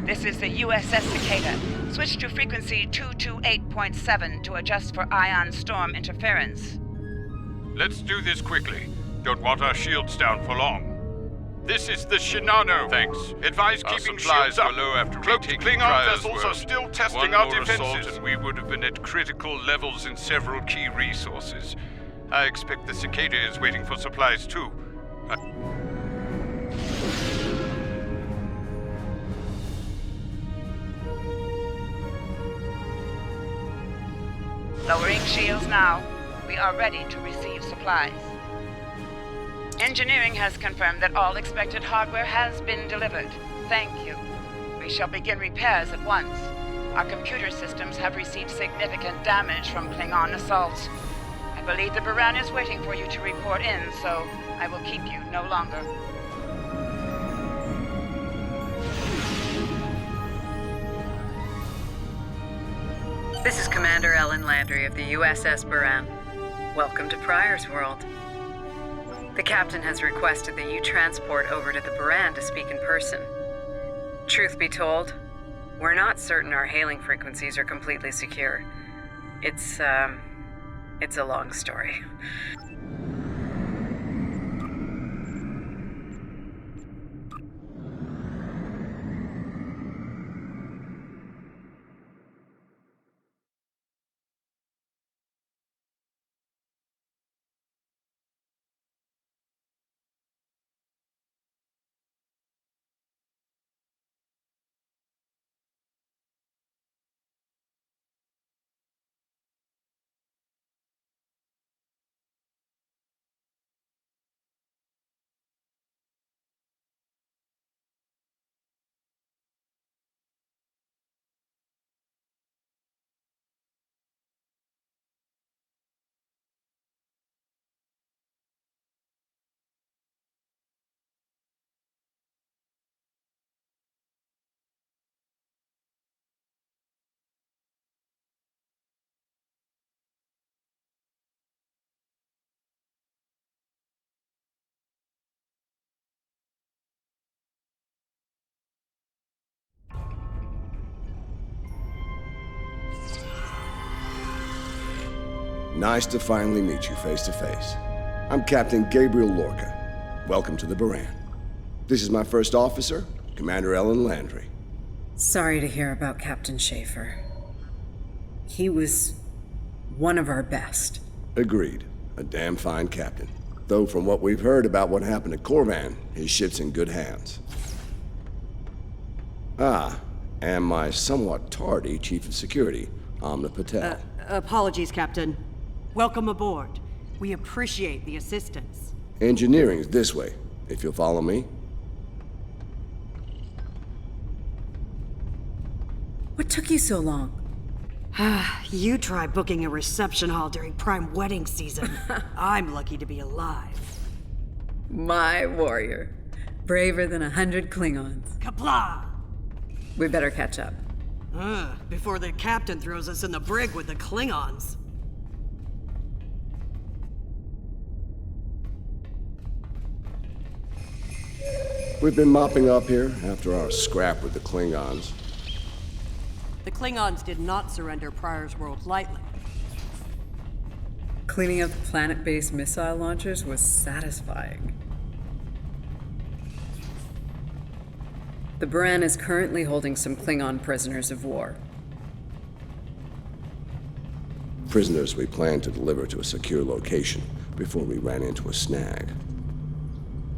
This is the USS Cicada. Switch to frequency 228.7 to adjust for ion storm interference. Let's do this quickly. Don't want our shields down for long. This is the Shinano. Thanks. Advise keeping shields up. Low after cloaked Klingon vessels are still testing our defenses. And we would have been at critical levels in several key resources. I expect the Cicada is waiting for supplies too. Lowering shields now. We are ready to receive supplies. Engineering has confirmed that all expected hardware has been delivered. Thank you. We shall begin repairs at once. Our computer systems have received significant damage from Klingon assaults. I believe the Baran is waiting for you to report in, so I will keep you no longer. This is Commander Ellen Landry of the USS Baran. Welcome to Pryor's World. The captain has requested that you transport over to the Baran to speak in person. Truth be told, we're not certain our hailing frequencies are completely secure. It's a long story. Nice to finally meet you face to face. I'm Captain Gabriel Lorca. Welcome to the Baran. This is my first officer, Commander Ellen Landry. Sorry to hear about Captain Schaefer. He was one of our best. Agreed. A damn fine captain. Though from what we've heard about what happened to Korvan, his ship's in good hands. And my somewhat tardy Chief of Security, Amna Patel. Apologies, Captain. Welcome aboard. We appreciate the assistance. Engineering's this way, if you'll follow me. What took you so long? You try booking a reception hall during prime wedding season. I'm lucky to be alive. My warrior. Braver than 100 Klingons. Kapla! We better catch up. Before the captain throws us in the brig with the Klingons. We've been mopping up here after our scrap with the Klingons. The Klingons did not surrender Pryor's World lightly. Cleaning up the planet-based missile launchers was satisfying. The Baran is currently holding some Klingon prisoners of war. Prisoners we planned to deliver to a secure location before we ran into a snag.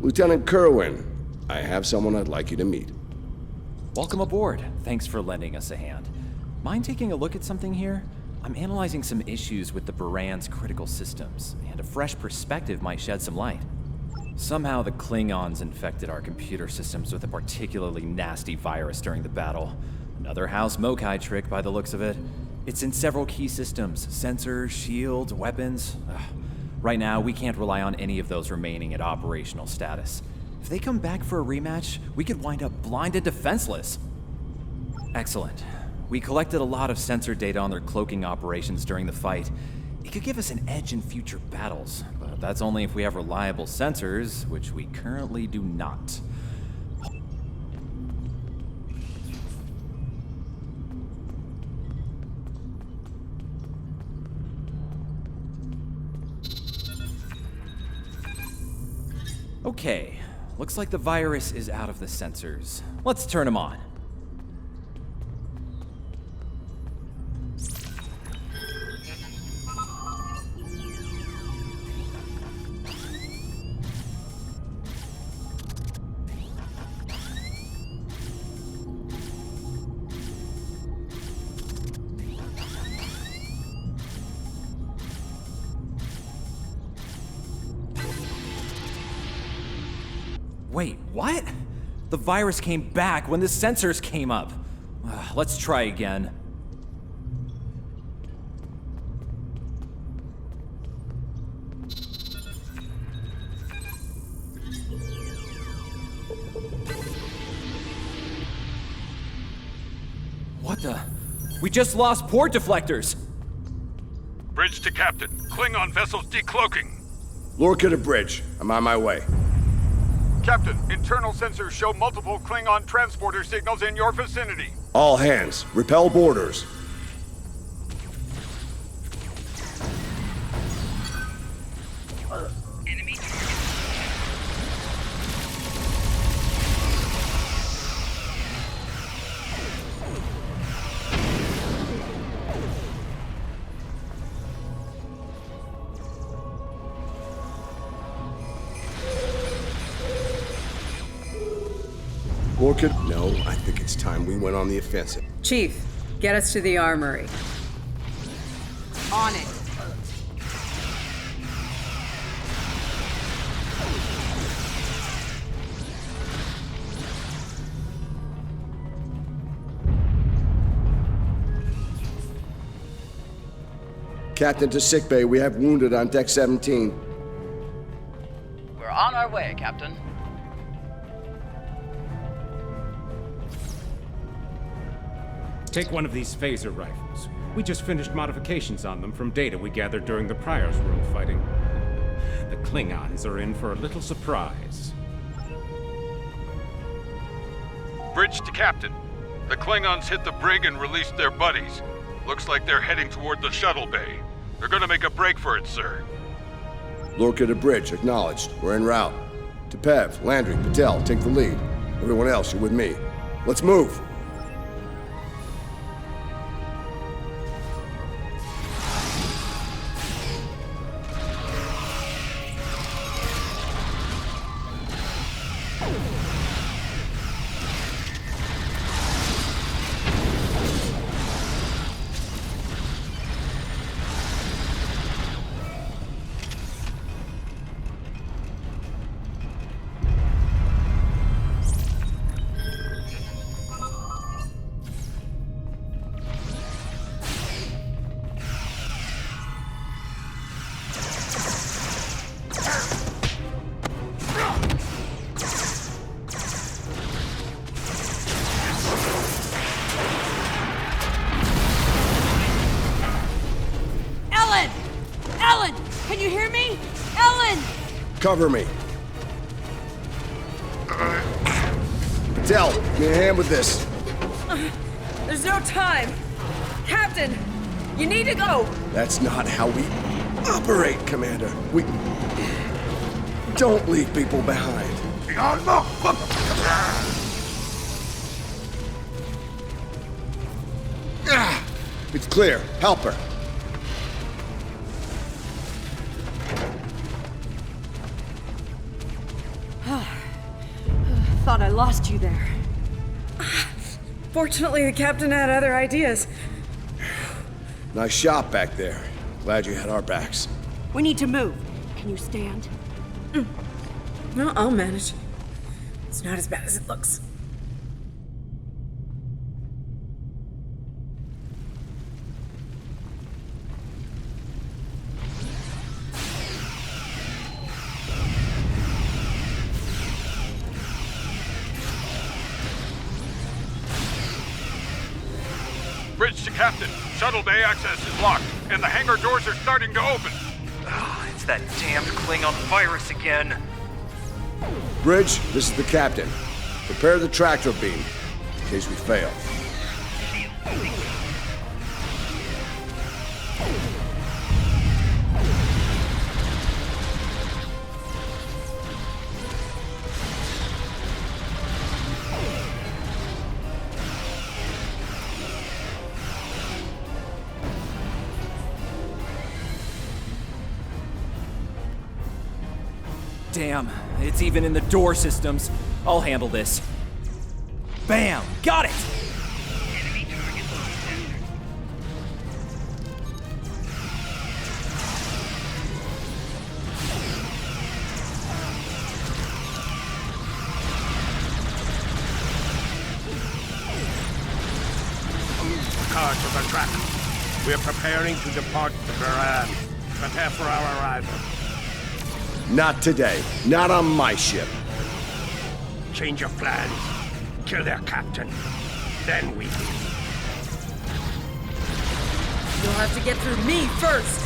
Lieutenant Kerwin, I have someone I'd like you to meet. Welcome aboard. Thanks for lending us a hand. Mind taking a look at something here? I'm analyzing some issues with the Baran's critical systems, and a fresh perspective might shed some light. Somehow the Klingons infected our computer systems with a particularly nasty virus during the battle. Another House Mokai trick by the looks of it. It's in several key systems, sensors, shields, weapons. Right now, we can't rely on any of those remaining at operational status. If they come back for a rematch, we could wind up blind and defenseless. Excellent. We collected a lot of sensor data on their cloaking operations during the fight. It could give us an edge in future battles, but that's only if we have reliable sensors, which we currently do not. Okay, looks like the virus is out of the sensors. Let's turn them on. Wait, what? The virus came back when the sensors came up. Let's try again. What the? We just lost port deflectors! Bridge to Captain. Klingon vessels decloaking. Lorca to bridge. I'm on my way. Captain, internal sensors show multiple Klingon transporter signals in your vicinity. All hands, repel boarders. Enemy target. Lorca, no, I think it's time we went on the offensive. Chief, get us to the armory. On it. Captain to sickbay, we have wounded on deck 17. We're on our way, Captain. Take one of these phaser rifles. We just finished modifications on them from data we gathered during the Prior's World fighting. The Klingons are in for a little surprise. Bridge to Captain. The Klingons hit the brig and released their buddies. Looks like they're heading toward the shuttle bay. They're gonna make a break for it, sir. Lorca to bridge, acknowledged. We're en route. Tepev, Landry, Patel, take the lead. Everyone else, you're with me. Let's move! Ellen! Can you hear me? Ellen! Cover me. Patel, give me a hand with this. There's no time. Captain, you need to go. That's not how we operate, Commander. We don't leave people behind. It's clear. Help her. Thought I lost you there. Fortunately, the captain had other ideas. Nice shot back there. Glad you had our backs. We need to move. Can you stand? No, I'll manage. It's not as bad as it looks. Bridge to Captain. Shuttle bay access is locked, and the hangar doors are starting to open. It's that damned Klingon virus again. Bridge, this is the captain. Prepare the tractor beam, in case we fail. Damn, it's even in the door systems. I'll handle this. Bam! Got it! Card to the track. We're preparing to depart the Baran. Prepare for our arrival. Not today. Not on my ship. Change of plans. Kill their captain. Then we leave. You'll have to get through me first!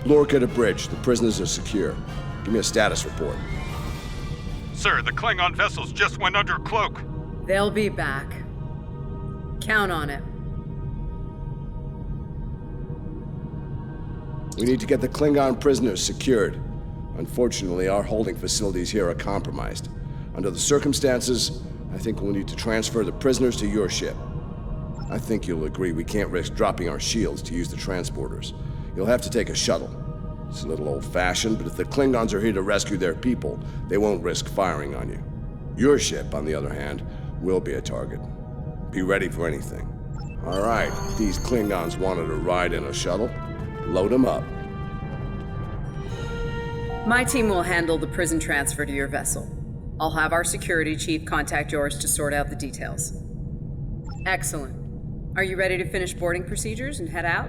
Lorca to bridge. The prisoners are secure. Give me a status report. Sir, the Klingon vessels just went under cloak. They'll be back. Count on it. We need to get the Klingon prisoners secured. Unfortunately, our holding facilities here are compromised. Under the circumstances, I think we'll need to transfer the prisoners to your ship. I think you'll agree we can't risk dropping our shields to use the transporters. You'll have to take a shuttle. It's a little old-fashioned, but if the Klingons are here to rescue their people, they won't risk firing on you. Your ship, on the other hand, will be a target. Be ready for anything. All right, these Klingons wanted to ride in a shuttle. Load them up. My team will handle the prison transfer to your vessel. I'll have our security chief contact yours to sort out the details. Excellent. Are you ready to finish boarding procedures and head out?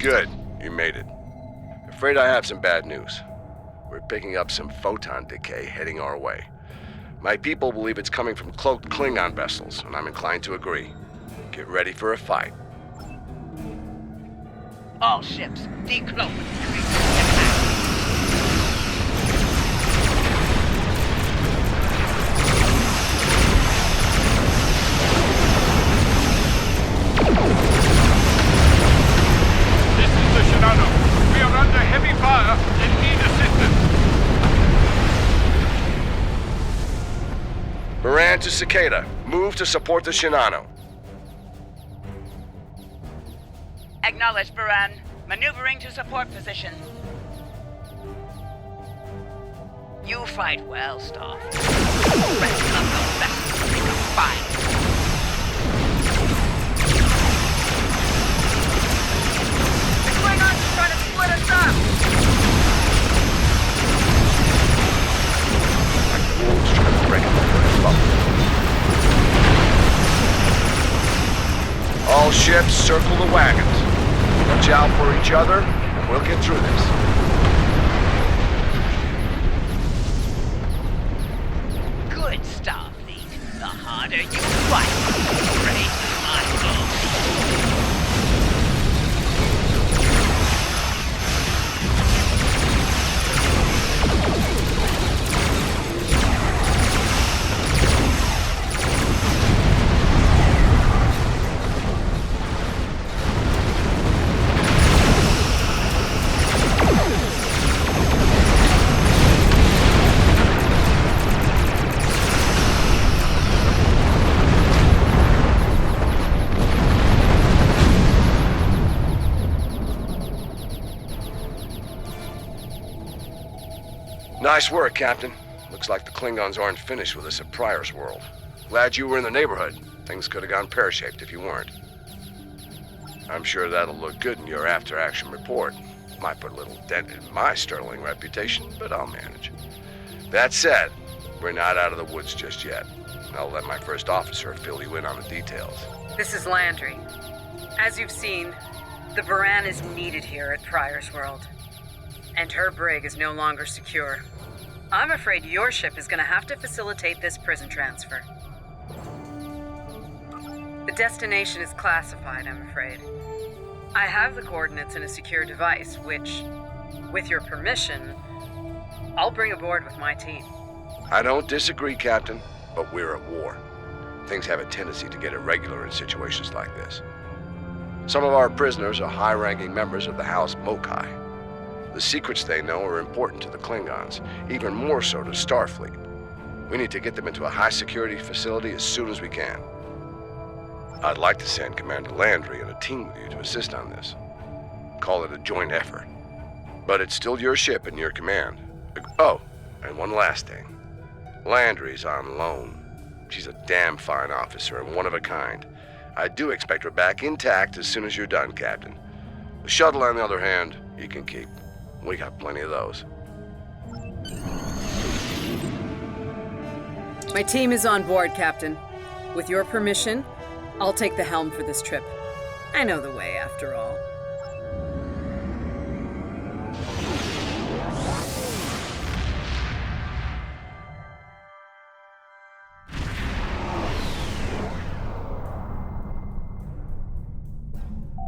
Good. You made it. Afraid I have some bad news. We're picking up some photon decay heading our way. My people believe it's coming from cloaked Klingon vessels, and I'm inclined to agree. Get ready for a fight. All ships, decloak. This is the Shinano. We are under heavy fire and need assistance. Baran to Cicada. Move to support the Shinano. Acknowledge, Baran. Maneuvering to support position. You fight well, Staff. Rest of the vessels make a fine. The Klingons are trying to split us up! Like wolves trying to break up the All ships, circle the wagons. Watch out for each other, and we'll get through this. Good, Starfleet. The harder you fight, the greater my glory. Nice work, Captain. Looks like the Klingons aren't finished with us at Pryor's World. Glad you were in the neighborhood. Things could have gone pear-shaped if you weren't. I'm sure that'll look good in your after-action report. Might put a little dent in my sterling reputation, but I'll manage. That said, we're not out of the woods just yet. I'll let my first officer fill you in on the details. This is Landry. As you've seen, the Baran is needed here at Pryor's World. And her brig is no longer secure. I'm afraid your ship is going to have to facilitate this prison transfer. The destination is classified, I'm afraid. I have the coordinates in a secure device, which, with your permission, I'll bring aboard with my team. I don't disagree, Captain, but we're at war. Things have a tendency to get irregular in situations like this. Some of our prisoners are high-ranking members of the House Mokai. The secrets they know are important to the Klingons, even more so to Starfleet. We need to get them into a high-security facility as soon as we can. I'd like to send Commander Landry and a team with you to assist on this. Call it a joint effort. But it's still your ship and your command. Oh, and one last thing. Landry's on loan. She's a damn fine officer and one of a kind. I do expect her back intact as soon as you're done, Captain. The shuttle, on the other hand, you can keep. We got plenty of those. My team is on board, Captain. With your permission, I'll take the helm for this trip. I know the way, after all.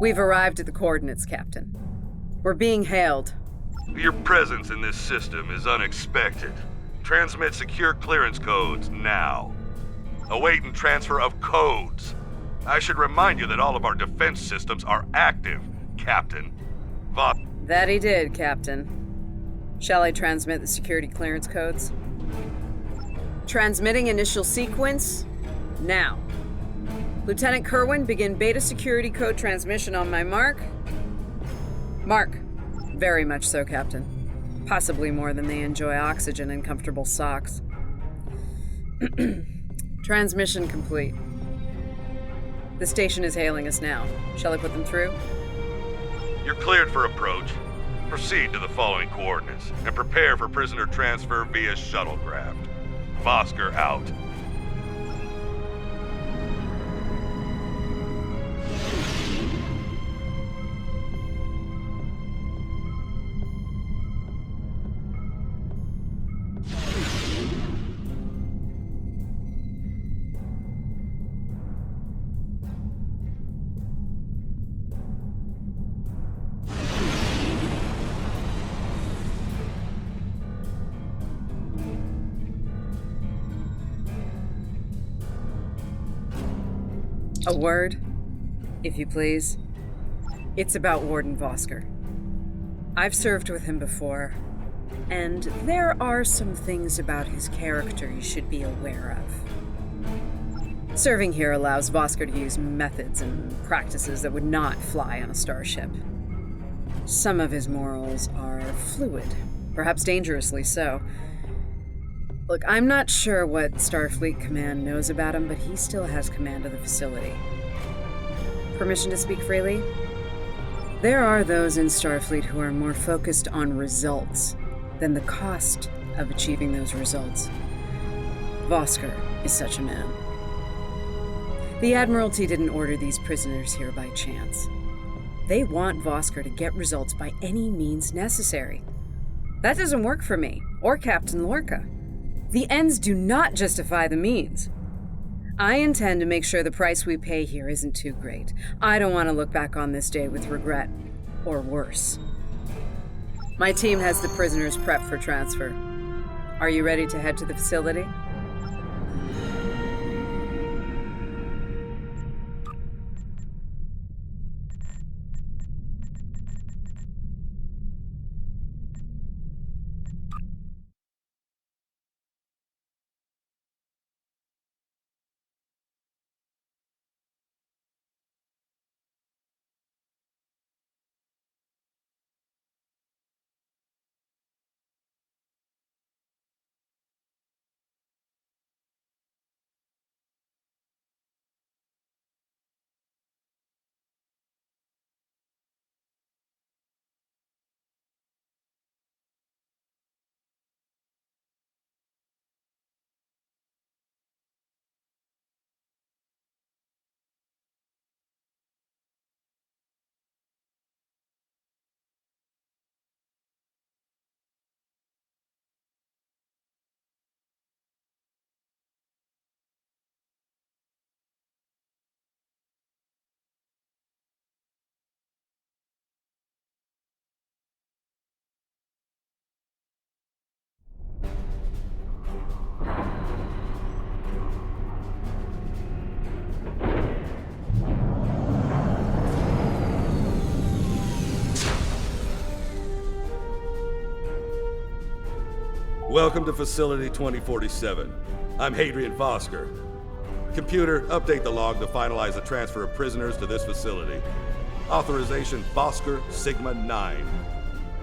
We've arrived at the coordinates, Captain. We're being hailed. Your presence in this system is unexpected. Transmit secure clearance codes now. Awaiting transfer of codes. I should remind you that all of our defense systems are active, Captain. That he did, Captain. Shall I transmit the security clearance codes? Transmitting initial sequence, now. Lieutenant Kerwin, begin beta security code transmission on my mark. Mark. Very much so, Captain. Possibly more than they enjoy oxygen and comfortable socks. Transmission complete. The station is hailing us now. Shall I put them through? You're cleared for approach. Proceed to the following coordinates and prepare for prisoner transfer via shuttlecraft. Vosker out. A word, if you please. It's about Warden Vosker. I've served with him before, and there are some things about his character you should be aware of. Serving here allows Vosker to use methods and practices that would not fly on a starship. Some of his morals are fluid, perhaps dangerously so. Look, I'm not sure what Starfleet Command knows about him, but he still has command of the facility. Permission to speak freely? There are those in Starfleet who are more focused on results than the cost of achieving those results. Vosker is such a man. The Admiralty didn't order these prisoners here by chance. They want Vosker to get results by any means necessary. That doesn't work for me, or Captain Lorca. The ends do not justify the means. I intend to make sure the price we pay here isn't too great. I don't want to look back on this day with regret, or worse. My team has the prisoners prepped for transfer. Are you ready to head to the facility? Welcome to Facility 2047. I'm Hadrian Vosker. Computer, update the log to finalize the transfer of prisoners to this facility. Authorization Vosker Sigma 9.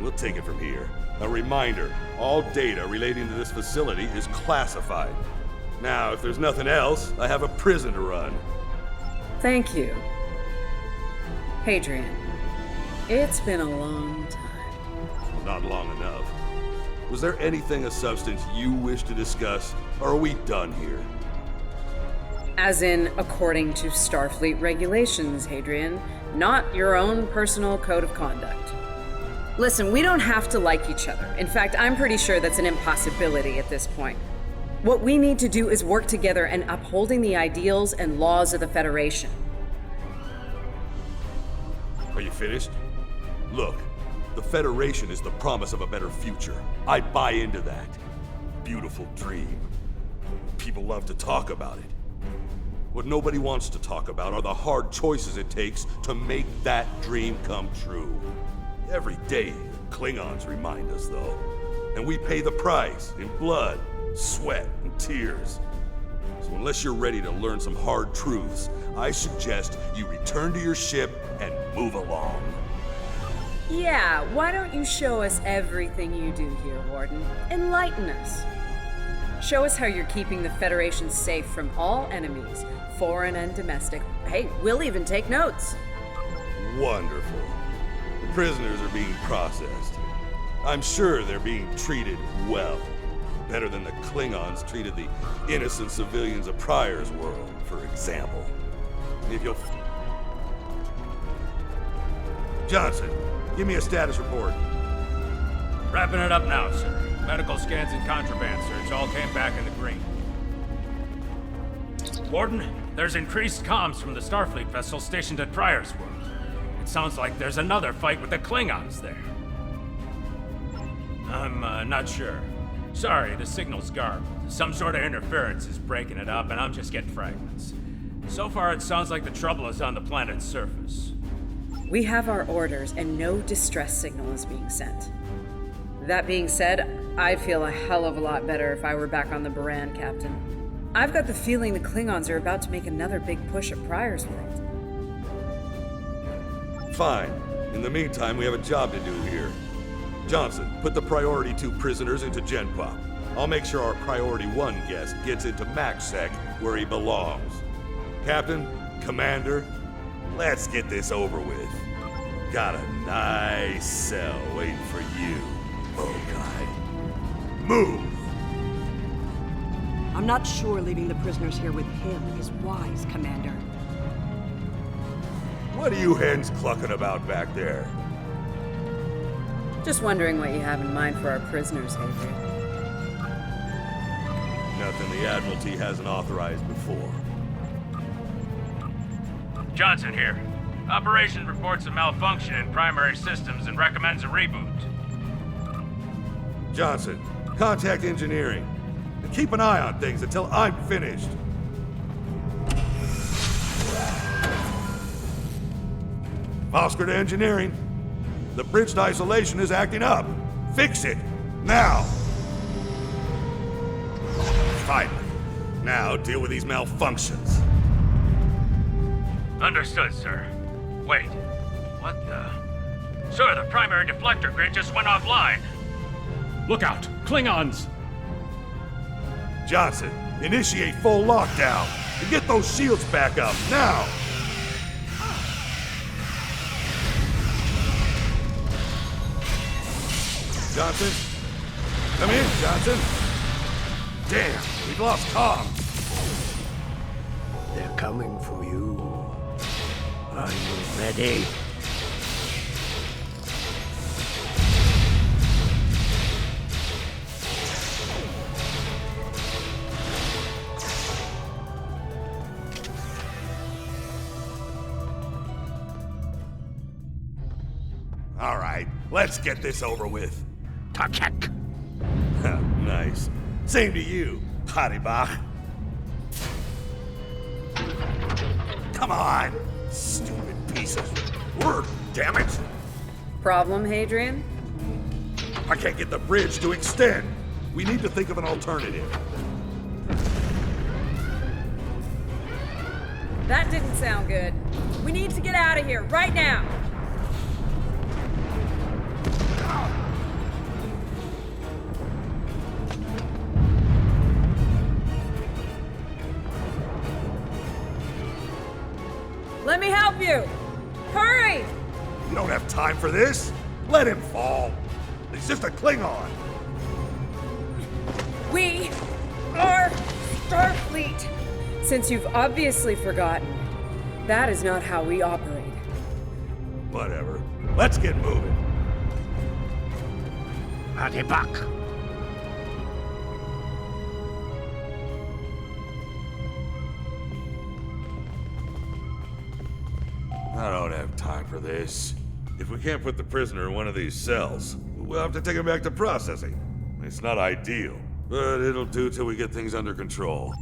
We'll take it from here. A reminder, all data relating to this facility is classified. Now, if there's nothing else, I have a prison to run. Thank you. Hadrian, it's been a long time. Not long enough. Was there anything of substance you wish to discuss, or are we done here? As in, according to Starfleet regulations, Hadrian, not your own personal code of conduct. Listen, we don't have to like each other. In fact, I'm pretty sure that's an impossibility at this point. What we need to do is work together in upholding the ideals and laws of the Federation. Are you finished? Look, the Federation is the promise of a better future. I buy into that. Beautiful dream. People love to talk about it. What nobody wants to talk about are the hard choices it takes to make that dream come true. Every day, the Klingons remind us, though. And we pay the price in blood, sweat, and tears. So unless you're ready to learn some hard truths, I suggest you return to your ship and move along. Yeah, why don't you show us everything you do here, Warden? Enlighten us. Show us how you're keeping the Federation safe from all enemies, foreign and domestic. Hey, we'll even take notes. Wonderful. The prisoners are being processed. I'm sure they're being treated well. Better than the Klingons treated the innocent civilians of Pryor's world, for example. If you'll... Johnson, give me a status report. Wrapping it up now, sir. Medical scans and contraband search all came back in the green. Warden, there's increased comms from the Starfleet vessel stationed at Pryor's world. It sounds like there's another fight with the Klingons there. I'm not sure. Sorry, the signal's garbled. Some sort of interference is breaking it up, and I'm just getting fragments. So far, it sounds like the trouble is on the planet's surface. We have our orders, and no distress signal is being sent. That being said, I'd feel a hell of a lot better if I were back on the Baran, Captain. I've got the feeling the Klingons are about to make another big push at Pryor's world. Fine. In the meantime, we have a job to do here. Johnson, put the Priority 2 prisoners into GenPop. I'll make sure our Priority 1 guest gets into MaxSec, where he belongs. Captain, Commander, let's get this over with. Got a nice cell waiting for you, guy. Move! I'm not sure leaving the prisoners here with him is wise, Commander. What are you hens clucking about back there? Just wondering what you have in mind for our prisoners, Hadrian. Nothing the Admiralty hasn't authorized before. Johnson here. Operation reports a malfunction in primary systems and recommends a reboot. Johnson, contact engineering. And keep an eye on things until I'm finished. Vosker to engineering. The bridge to isolation is acting up. Fix it. Now. Finally. Now deal with these malfunctions. Understood, sir. Wait. What the... Sir, the primary deflector grid just went offline. Look out! Klingons! Johnson, initiate full lockdown. And get those shields back up, now! Johnson? Come in, Johnson. Damn, we've lost comms. They're coming for you. Are you ready? All right, let's get this over with. Takek. Nice. Same to you, Haribach. Come on, stupid piece of work, damn it! Problem, Hadrian? I can't get the bridge to extend. We need to think of an alternative. That didn't sound good. We need to get out of here, right now! Let me help you! Hurry! You don't have time for this. Let him fall. He's just a Klingon. We are Starfleet! Since you've obviously forgotten, that is not how we operate. Whatever. Let's get moving. Hadi back. I don't have time for this. If we can't put the prisoner in one of these cells, we'll have to take him back to processing. It's not ideal, but it'll do till we get things under control.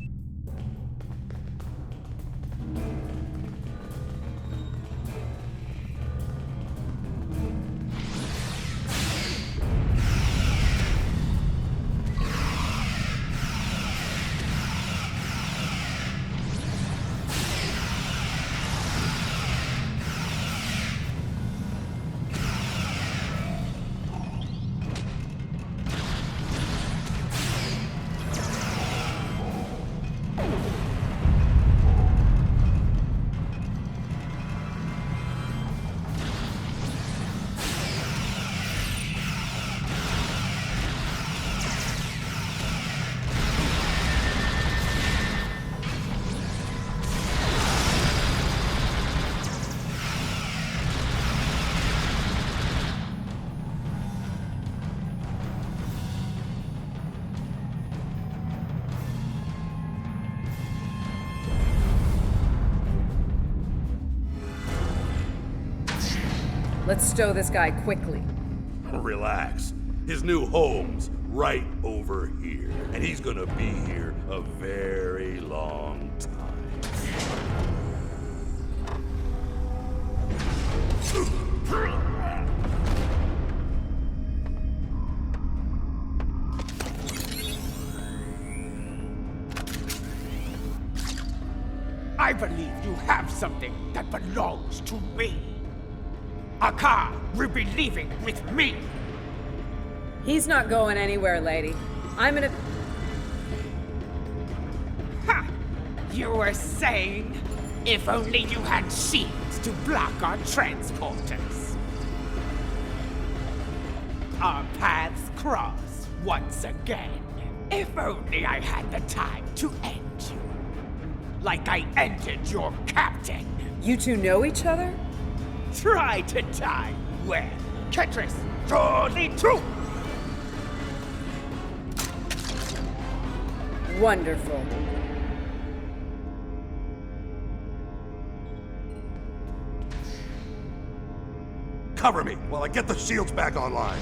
Let's stow this guy quickly. Relax. His new home's right over here. And he's gonna be here a very long time. I believe you have something that belongs to me. Akar will be leaving with me. He's not going anywhere, lady. I'm gonna... Ha! You were saying, if only you had shields to block our transporters. Our paths cross once again. If only I had the time to end you. Like I ended your captain. You two know each other? Try to die well. Ketris, surely true. Wonderful. Cover me while I get the shields back online.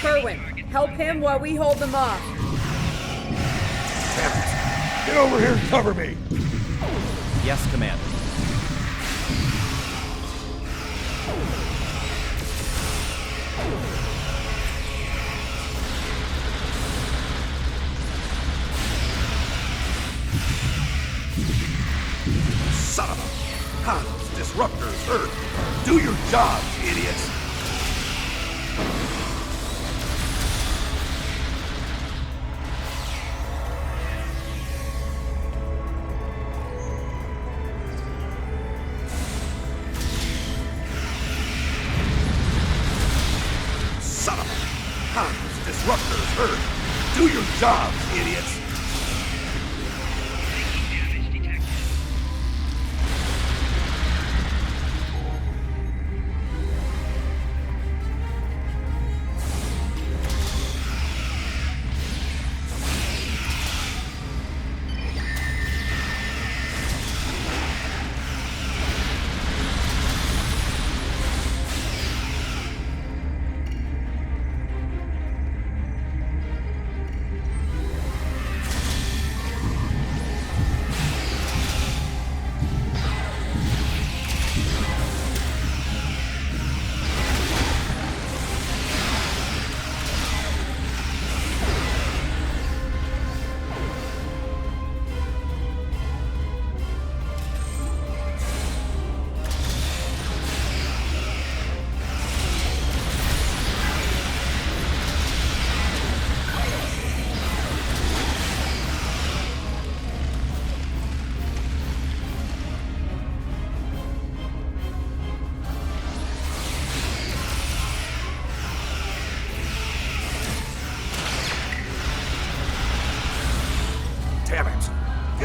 Kerwin, help him while we hold them off. Damn it. Get over here and cover me. Yes, Commander. Son of a... Those disruptors hurt. Do your jobs, idiots. Son of a... Those disruptors hurt. Do your jobs, idiots.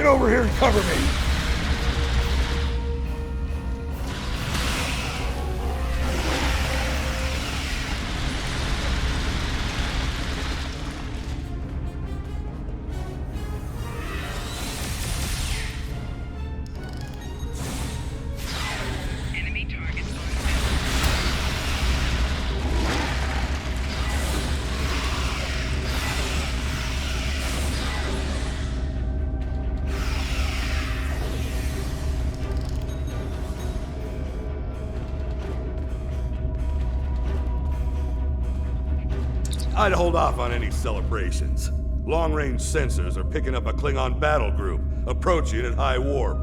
Get over here and cover me! I'd hold off on any celebrations. Long-range sensors are picking up a Klingon battle group, approaching at high warp.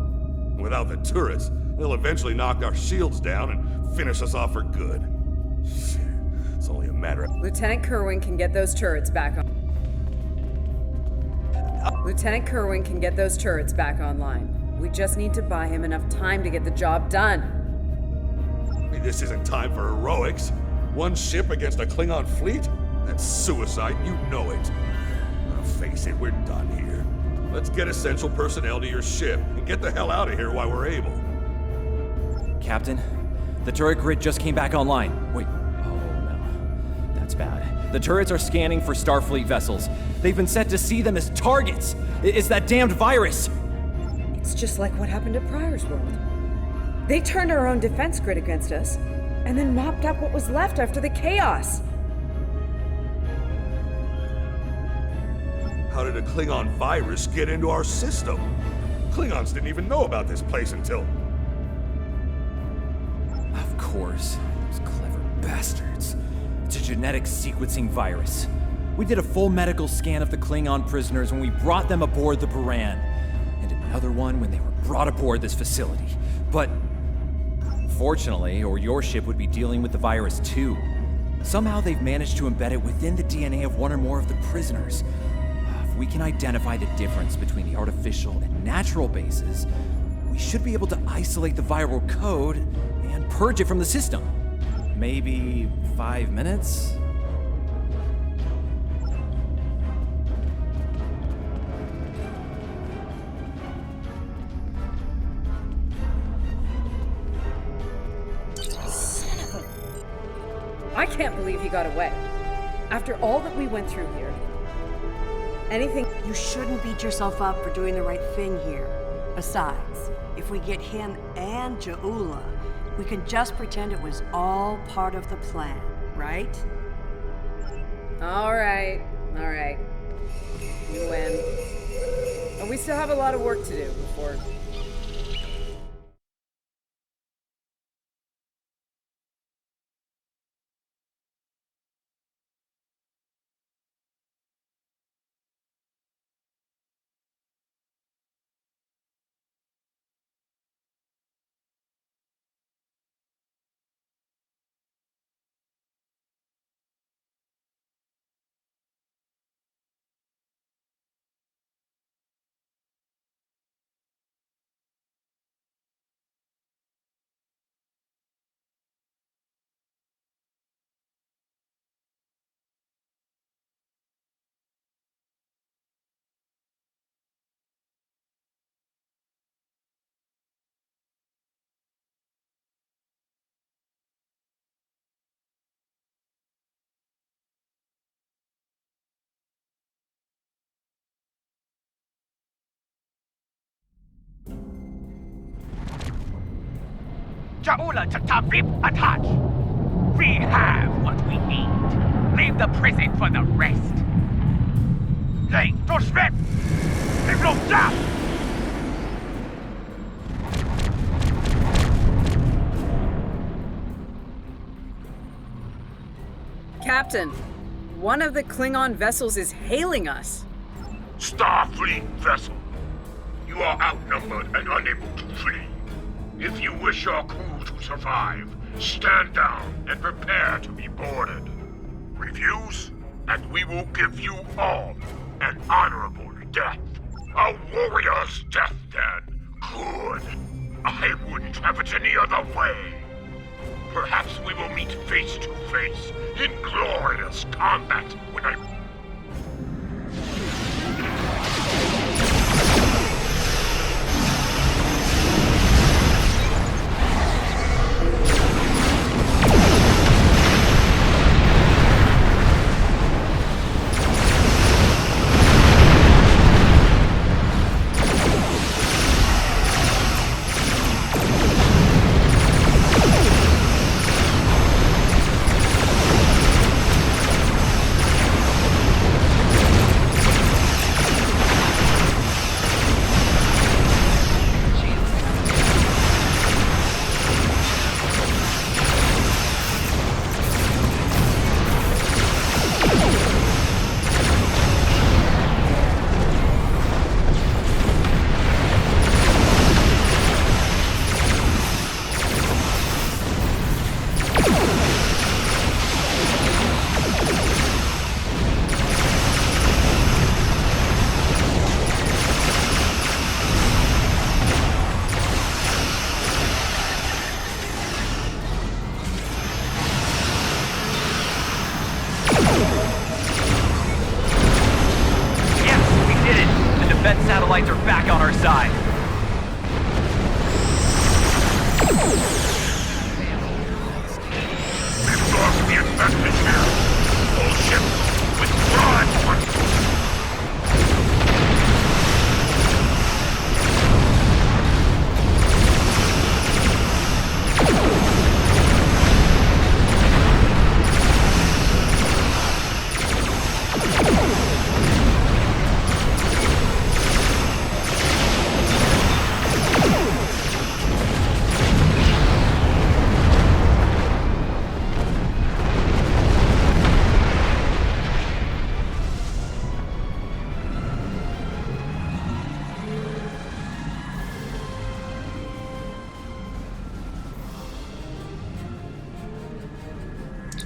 Without the turrets, they'll eventually knock our shields down and finish us off for good. Shit, it's only a matter of... Lieutenant Kerwin can get those turrets back on. Lieutenant Kerwin can get those turrets back online. We just need to buy him enough time to get the job done. I mean, this isn't time for heroics. One ship against a Klingon fleet? That's suicide, you know it. Now face it, we're done here. Let's get essential personnel to your ship and get the hell out of here while we're able. Captain, the turret grid just came back online. Wait, oh no, that's bad. The turrets are scanning for Starfleet vessels. They've been set to see them as targets. It's that damned virus. It's just like what happened at Pryor's World. They turned our own defense grid against us, and then mopped up what was left after the chaos. How did a Klingon virus get into our system? Klingons didn't even know about this place until... Of course, those clever bastards. It's a genetic sequencing virus. We did a full medical scan of the Klingon prisoners when we brought them aboard the Buran, and another one when they were brought aboard this facility. But fortunately, or your ship would be dealing with the virus too. Somehow they've managed to embed it within the DNA of one or more of the prisoners. If we can identify the difference between the artificial and natural bases, we should be able to isolate the viral code and purge it from the system. Maybe 5 minutes? I can't believe he got away. After all that we went through here. Anything... You shouldn't beat yourself up for doing the right thing here. Besides, if we get him and Ja'ula, we can just pretend it was all part of the plan, right? All right. You win. And we still have a lot of work to do before... Ja'ula Tatabib Attach! We have what we need. Leave the prison for the rest. Hey, to Schmidt! Leave no gap! Captain, one of the Klingon vessels is hailing us. Starfleet vessel. You are outnumbered and unable to flee. If you wish your crew to survive, stand down and prepare to be boarded. Refuse, and we will give you all an honorable death. A warrior's death, then. Good. I wouldn't have it any other way. Perhaps we will meet face to face in glorious combat when I... defense satellites are back on our side. We've lost the advantage here. All ships withdraw at once.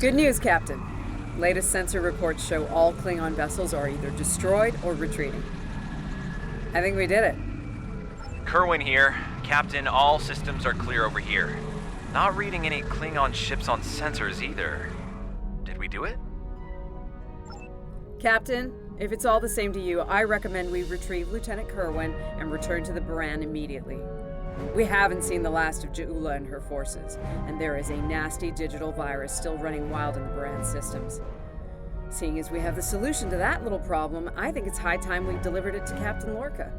Good news, Captain. Latest sensor reports show all Klingon vessels are either destroyed or retreating. I think we did it. Kerwin here. Captain, all systems are clear over here. Not reading any Klingon ships on sensors either. Did we do it? Captain, if it's all the same to you, I recommend we retrieve Lieutenant Kerwin and return to the Baran immediately. We haven't seen the last of Ja'ula and her forces, and there is a nasty digital virus still running wild in the Baran systems. Seeing as we have the solution to that little problem, I think it's high time we delivered it to Captain Lorca.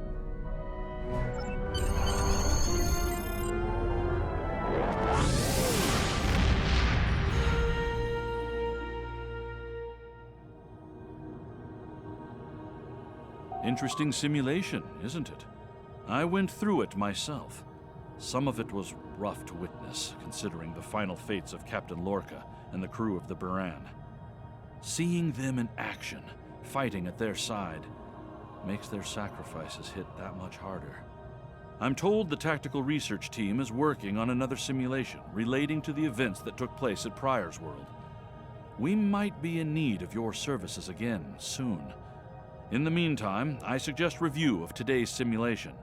Interesting simulation, isn't it? I went through it myself. Some of it was rough to witness, considering the final fates of Captain Lorca and the crew of the Baran. Seeing them in action, fighting at their side, makes their sacrifices hit that much harder. I'm told the tactical research team is working on another simulation relating to the events that took place at Pryor's World. We might be in need of your services again soon. In the meantime, I suggest review of today's simulation.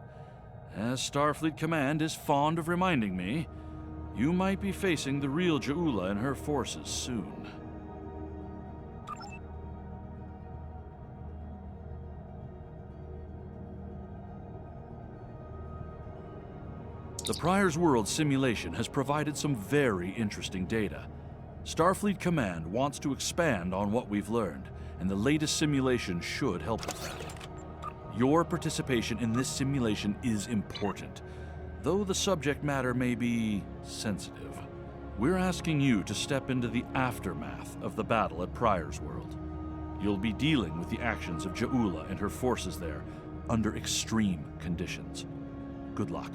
As Starfleet Command is fond of reminding me, you might be facing the real Ja'ula and her forces soon. The Pryor's World simulation has provided some very interesting data. Starfleet Command wants to expand on what we've learned, and the latest simulation should help with that. Your participation in this simulation is important, though the subject matter may be sensitive. We're asking you to step into the aftermath of the battle at Pryor's World. You'll be dealing with the actions of Ja'ula and her forces there under extreme conditions. Good luck.